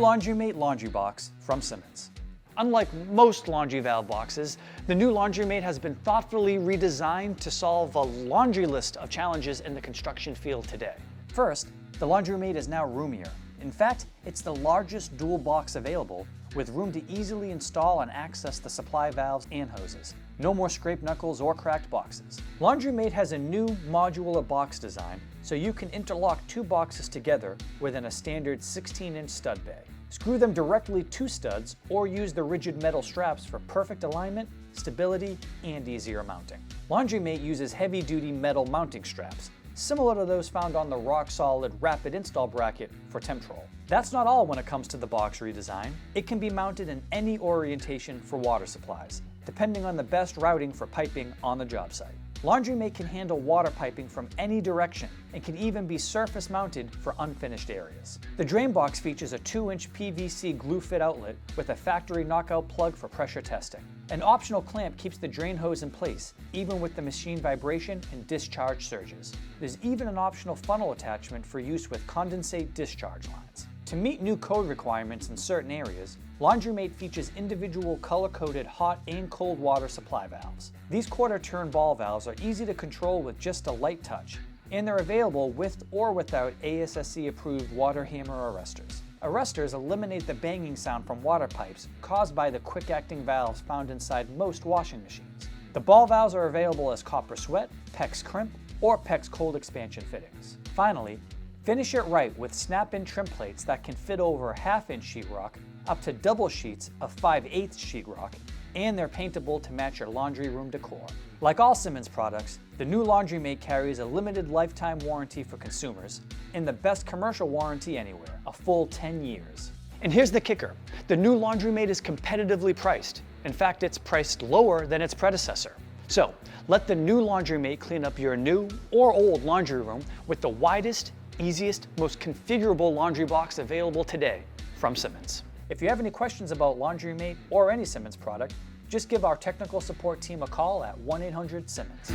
LaundryMate laundry box from Symmons. Unlike most laundry valve boxes, the new LaundryMate has been thoughtfully redesigned to solve a laundry list of challenges in the construction field today. First, the LaundryMate is now roomier. In fact, it's the largest dual box available, with room to easily install and access the supply valves and hoses. No more scraped knuckles or cracked boxes. LaundryMate has a new modular box design, so you can interlock two boxes together within a standard 16-inch stud bay. Screw them directly to studs or use the rigid metal straps for perfect alignment, stability, and easier mounting. LaundryMate uses heavy-duty metal mounting straps, similar to those found on the rock-solid rapid install bracket for Temtrol. That's not all when it comes to the box redesign. It can be mounted in any orientation for water supplies, depending on the best routing for piping on the job site. LaundryMate can handle water piping from any direction and can even be surface mounted for unfinished areas. The drain box features a 2-inch PVC glue fit outlet with a factory knockout plug for pressure testing. An optional clamp keeps the drain hose in place, even with the machine vibration and discharge surges. There's even an optional funnel attachment for use with condensate discharge lines. To meet new code requirements in certain areas, LaundryMate features individual color-coded hot and cold water supply valves. These quarter-turn ball valves are easy to control with just a light touch, and they're available with or without ASSE-approved water hammer arrestors. Arrestors eliminate the banging sound from water pipes caused by the quick-acting valves found inside most washing machines. The ball valves are available as copper sweat, PEX crimp, or PEX cold expansion fittings. Finally, finish it right with snap-in trim plates that can fit over half-inch sheetrock up to double sheets of 5/8 sheetrock, and they're paintable to match your laundry room decor. Like all Symmons products, the new LaundryMate carries a limited lifetime warranty for consumers and the best commercial warranty anywhere, a full 10 years. And here's the kicker. The new LaundryMate is competitively priced. In fact, it's priced lower than its predecessor. So, let the new LaundryMate clean up your new or old laundry room with the widest, easiest, most configurable laundry box available today from Symmons. If you have any questions about LaundryMate or any Symmons product, just give our technical support team a call at 1-800-SYMMONS.